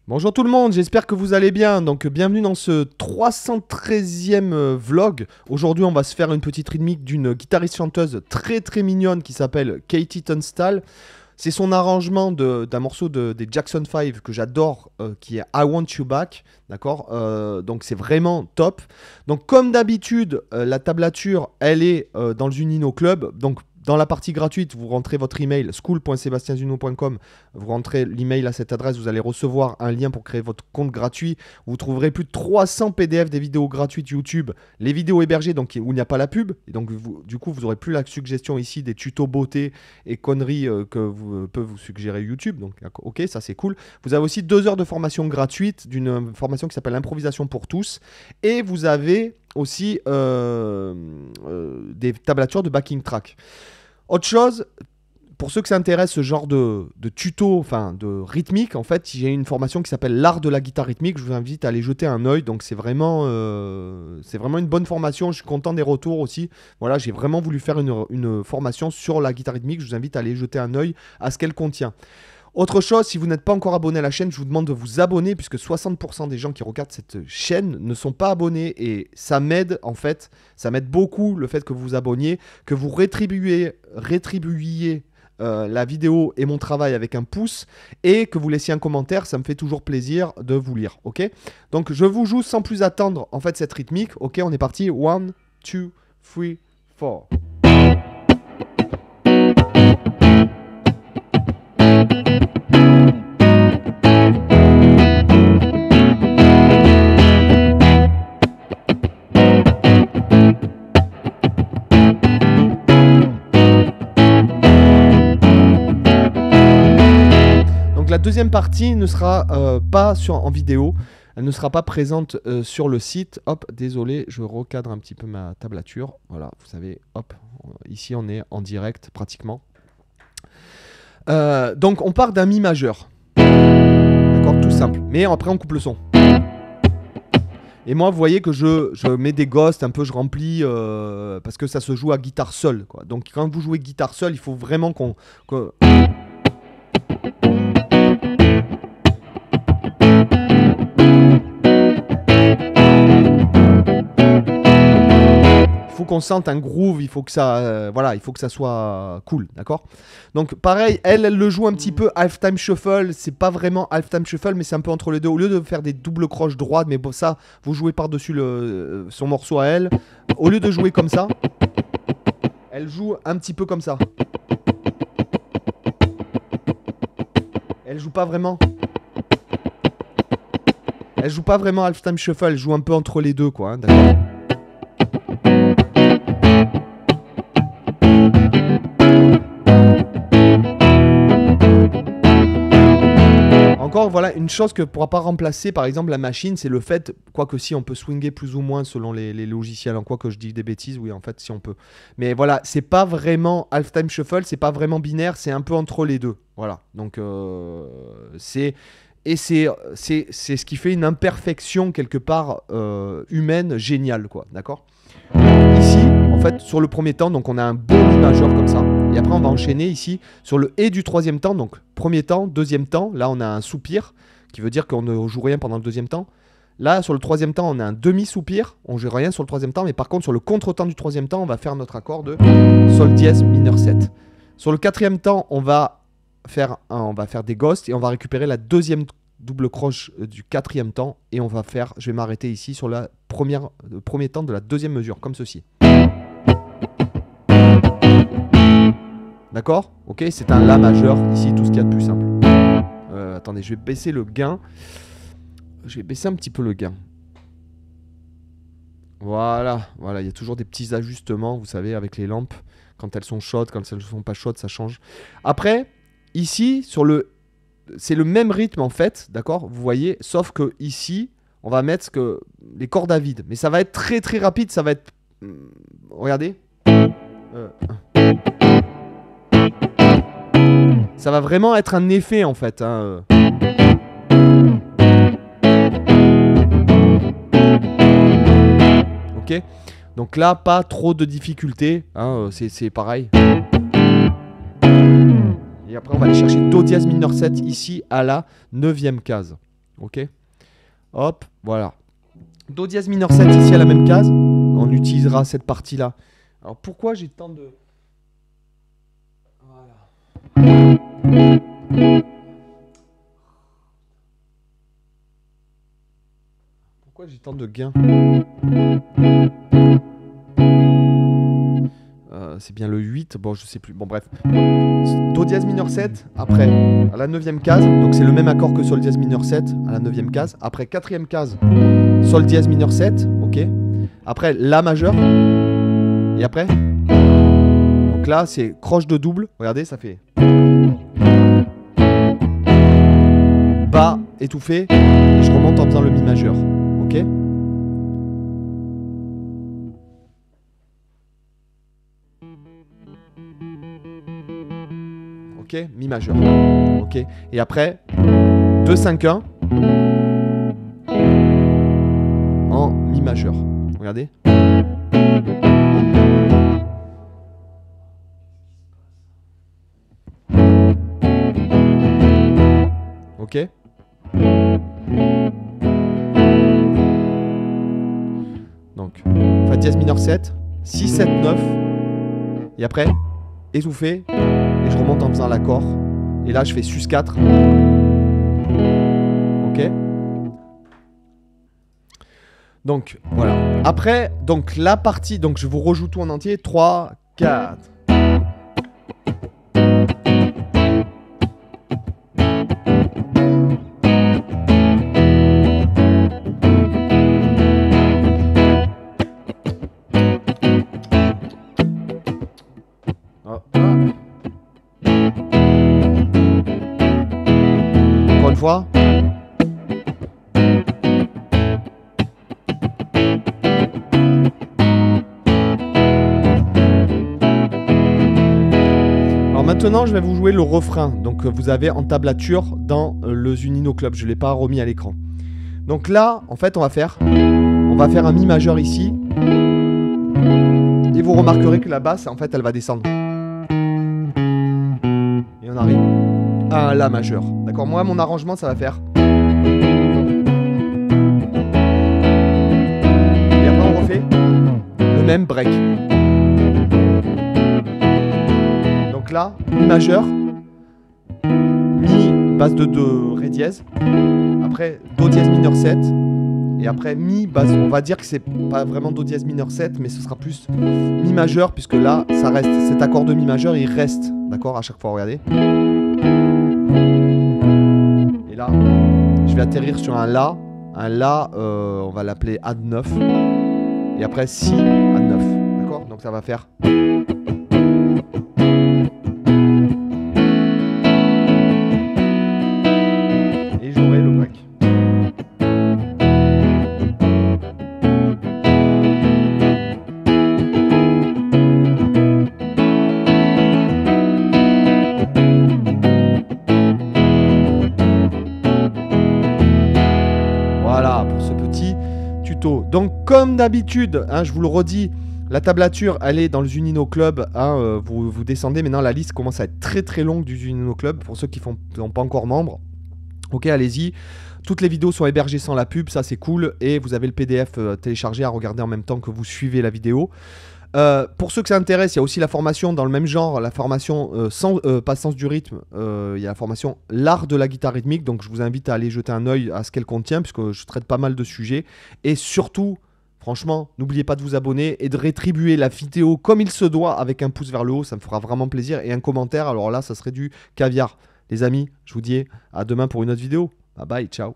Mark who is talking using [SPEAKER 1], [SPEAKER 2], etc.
[SPEAKER 1] Bonjour tout le monde, j'espère que vous allez bien. Donc bienvenue dans ce 313e vlog. Aujourd'hui on va se faire une petite rythmique d'une guitariste chanteuse très mignonne qui s'appelle Katie Tunstall. C'est son arrangement d'un morceau des Jackson 5 que j'adore, qui est I Want You Back, d'accord. Donc c'est vraiment top. Donc comme d'habitude, la tablature, elle est dans le Zunino Club. Donc dans la partie gratuite, vous rentrez votre email school.sebastianzuno.com, vous rentrez l'email à cette adresse, vous allez recevoir un lien pour créer votre compte gratuit. Vous trouverez plus de 300 PDF des vidéos gratuites YouTube, les vidéos hébergées donc où il n'y a pas la pub. Et donc du coup, vous n'aurez plus la suggestion ici des tutos beauté et conneries peut vous suggérer YouTube. Donc ok, ça c'est cool. Vous avez aussi 2 heures de formation gratuite d'une formation qui s'appelle l'improvisation pour tous. Et vous avez aussi des tablatures de backing track. Autre chose, pour ceux que ça intéresse, ce genre de tuto, enfin de rythmique, en fait, j'ai une formation qui s'appelle l'art de la guitare rythmique. Je vous invite à aller jeter un œil. Donc c'est vraiment une bonne formation. Je suis content des retours aussi. Voilà, j'ai vraiment voulu faire une formation sur la guitare rythmique. Je vous invite à aller jeter un œil à ce qu'elle contient. Autre chose, si vous n'êtes pas encore abonné à la chaîne, je vous demande de vous abonner puisque 60% des gens qui regardent cette chaîne ne sont pas abonnés et ça m'aide en fait, ça m'aide beaucoup le fait que vous vous abonniez, que vous rétribuiez la vidéo et mon travail avec un pouce et que vous laissiez un commentaire, ça me fait toujours plaisir de vous lire, ok? Donc je vous joue sans plus attendre en fait cette rythmique, ok? On est parti, 1, 2, 3, 4. La deuxième partie ne sera pas en vidéo, elle ne sera pas présente sur le site. Hop, désolé, je recadre un petit peu ma tablature. Voilà, vous savez, hop, ici on est en direct pratiquement. Donc on part d'un mi majeur. D'accord, tout simple. Mais après on coupe le son. Et moi, vous voyez que je mets des ghosts, un peu je remplis, parce que ça se joue à guitare seule, quoi. Donc quand vous jouez guitare seule, il faut vraiment qu'on... Il faut qu'on sente un groove, il faut que ça, voilà, il faut que ça soit cool, d'accord. Donc pareil, elle le joue un petit peu halftime shuffle, c'est pas vraiment halftime shuffle, mais c'est un peu entre les deux. Au lieu de faire des doubles croches droites, mais bon, ça, vous jouez par-dessus son morceau à elle. Au lieu de jouer comme ça, elle joue un petit peu comme ça. Elle joue pas vraiment. Elle joue pas vraiment halftime shuffle, elle joue un peu entre les deux, quoi, hein, d'accord. Encore, voilà, une chose que ne pourra pas remplacer, par exemple, la machine, c'est le fait, quoique si on peut swinger plus ou moins selon les logiciels, en quoi que je dis des bêtises, oui, en fait, si on peut. Mais voilà, c'est pas vraiment halftime shuffle, c'est pas vraiment binaire, c'est un peu entre les deux. Voilà, donc c'est ce qui fait une imperfection quelque part humaine géniale, quoi, d'accord. Ici, en fait, sur le premier temps, donc on a un beau mi majeur comme ça. Et après, on va enchaîner ici sur le et du troisième temps. Donc, premier temps, deuxième temps. Là, on a un soupir qui veut dire qu'on ne joue rien pendant le deuxième temps. Là, sur le troisième temps, on a un demi-soupir. On ne joue rien sur le troisième temps. Mais par contre, sur le contre-temps du troisième temps, on va faire notre accord de Sol dièse mineur 7. Sur le quatrième temps, on va faire des ghosts et on va récupérer la deuxième double croche du quatrième temps. Et on va faire, je vais m'arrêter ici sur le premier temps de la deuxième mesure, comme ceci. D'accord? Ok, c'est un La majeur, ici, tout ce qu'il y a de plus simple. Attendez, je vais baisser le gain. Je vais baisser un petit peu le gain. Voilà, voilà, il y a toujours des petits ajustements, vous savez, avec les lampes. Quand elles sont chaudes, quand elles ne sont pas chaudes, ça change. Après, ici, c'est le même rythme, en fait, d'accord? Vous voyez, sauf que ici, on va mettre les cordes à vide. Mais ça va être très rapide, ça va être... regardez. Ça va vraiment être un effet en fait. Hein. Ok. Donc là, pas trop de difficultés. Hein, c'est pareil. Et après, on va aller chercher Do dièse mineur 7 ici à la 9e case. Ok. Hop, voilà. Do dièse mineur 7 ici à la même case. On utilisera cette partie-là. Alors pourquoi j'ai tant de... Voilà. Pourquoi j'ai tant de gains? C'est bien le 8, bon je sais plus, bon bref. Do dièse mineur 7, après à la 9e case, donc c'est le même accord que sol dièse mineur 7 à la 9e case. Après 4e case, sol dièse mineur 7, ok. Après la majeur, et après, donc là c'est croche de double, regardez ça fait bas étouffé, et je remonte en faisant le mi majeur, ok. Ok, mi majeur. Ok. Et après, 2-5-1 en mi majeur. Regardez. Ok. Donc, fa dièse mineur 7, 6, 7, 9. Et après, étouffé. Et je remonte en faisant l'accord. Et là, je fais sus 4. Ok. Donc, voilà. Après, donc la partie... Donc, je vous rejoue tout en entier. 3, 4. Encore une fois. Alors maintenant, je vais vous jouer le refrain. Donc vous avez en tablature dans le Zunino Club. Je ne l'ai pas remis à l'écran. Donc là, en fait, on va faire un mi majeur ici. Et vous remarquerez que la basse, en fait, elle va descendre. Et on arrive à un la majeur. D'accord? Moi, mon arrangement, ça va faire. Et après, on refait le même break. Donc là, mi majeur, mi basse de 2 ré dièse. Après, do dièse mineur 7. Et après, mi basse. On va dire que c'est pas vraiment do dièse mineur 7, mais ce sera plus mi majeur, puisque là, ça reste. Cet accord de mi majeur, il reste. D'accord? À chaque fois, regardez. Et là, je vais atterrir sur un la. Un la, on va l'appeler Ad 9. Et après, si Ad 9. D'accord? Donc ça va faire. Et j'aurai le break. Voilà pour ce petit tuto. Donc comme d'habitude, hein, je vous le redis, la tablature elle est dans le Zunino Club, hein, vous descendez, maintenant la liste commence à être très très longue du Zunino Club, pour ceux qui ne sont pas encore membres. Ok, allez-y, toutes les vidéos sont hébergées sans la pub, ça c'est cool, et vous avez le PDF téléchargé à regarder en même temps que vous suivez la vidéo. Pour ceux que ça intéresse, il y a aussi la formation dans le même genre, la formation pas sens du rythme, il y a la formation l'art de la guitare rythmique, donc je vous invite à aller jeter un œil à ce qu'elle contient, puisque je traite pas mal de sujets, et surtout, franchement, n'oubliez pas de vous abonner et de rétribuer la vidéo comme il se doit avec un pouce vers le haut, ça me fera vraiment plaisir, et un commentaire, alors là, ça serait du caviar. Les amis, je vous dis à demain pour une autre vidéo, bye bye, ciao.